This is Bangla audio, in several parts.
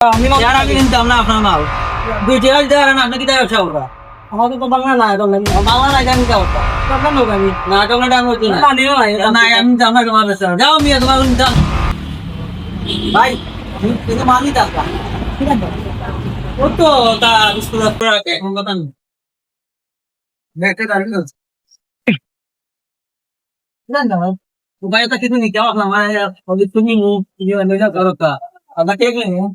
আমি নিতাম না আপনার মাল 2 টাকা দিতে পারেন আপনি কি দেয় ব্যবসা করবা আমাদের তো বাংলা নাই তো বাংলা নাই জানি কি অবস্থা আপনার লোক আমি না টমেটো আমি হচ্ছি না পানিও নাই না আমি নিতাম না তোমার ব্যবসা যাও মিয়া তোমার নিতাম ভাই কিন্তু মাল নিতে আসবা ঠিক আছে ও তো তা বিস্কুট করে রাখে এখন কথা নেই দেখতে দাঁড়িয়ে ঠিক আছে ভাই ভাই এটা কিছু নিতে আসলাম আমার তুমি মুখ ইয়ে নেই করো তা আপনার কে গেলেন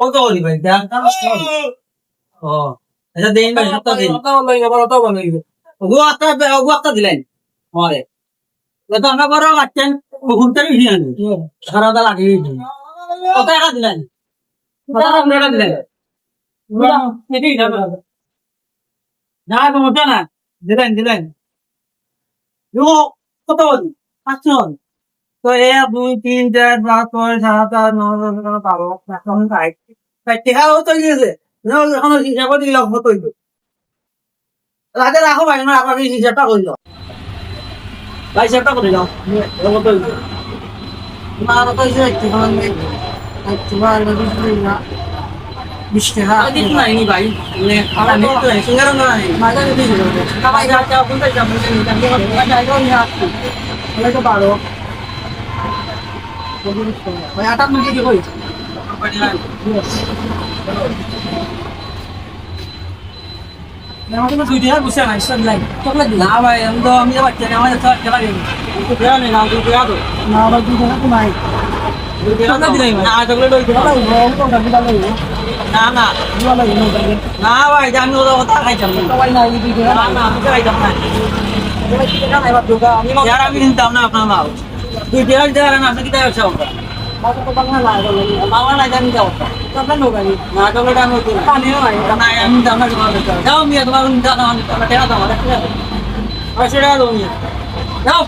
কত হলি ভাই দেন ও এটা দেন ভাই সপ্তাহ দিন কথা বললো এবার তো বলো ওগু একটা দিলেন আমারে তো আমরা বড় আছেন ঘুরতে ভিড় সারা দা লাগিয়ে কত টাকা দিলেন কত টাকা দিলেন এটাই যাবে না সমস্যা না দিলেন কত হলি 500 তো 1 2 3 4 5 6 7 8 9 10 12 এখন টাকা তো গিয়েছে এখন হিসাব দিলাম কত হইল রাতে রাখো ভাই না আপনার হিসাবটা কইল ভাই হিসাবটা করে দাও কত হইল না তো এই যে একটু মানে একটু মানে না 20 টাকা কিছু নাই ভাই মানে আমার তো সিঙ্গার নাই মাঝে দিতে হবে সবাই যাচ্ছে বলতে যাবো তাহলে তো পারো ভাই আটা মুখে কি কই আমাদের 2 টাকা বসে না সব লাই চকলেট দিন না ভাই আমি তো বাচ্চা না আমার সব খেলা গেল তো দেয়া নেই না তুই দেয়া তো না আবার 2 টাকা তো নাই চকলেট দিলাই না চকলেট ওই ভালো ভালো কোনটা দিলা লই না না ভালো লই না ভাই আমি ওটা কথা খাইতাম না সবাই না এই 2 টাকা না না আমি খাইতাম না আমি নিতাম না আপনার মাল 2 টাকা দিতে পারেন আপনি কি দেয় ব্যবসা করবা মাঝে তো বাংলা নাই বাংলা নাই জানি কি অবস্থা আপনার লোক আমি না চকলেট আমি হচ্ছি না পানিও নাই না আমি নিতাম না তোমার ব্যবসা যাও মিয়া তোমার নিতাম না টাকা দাও আমার 100 টাকা দাও মিয়া যাও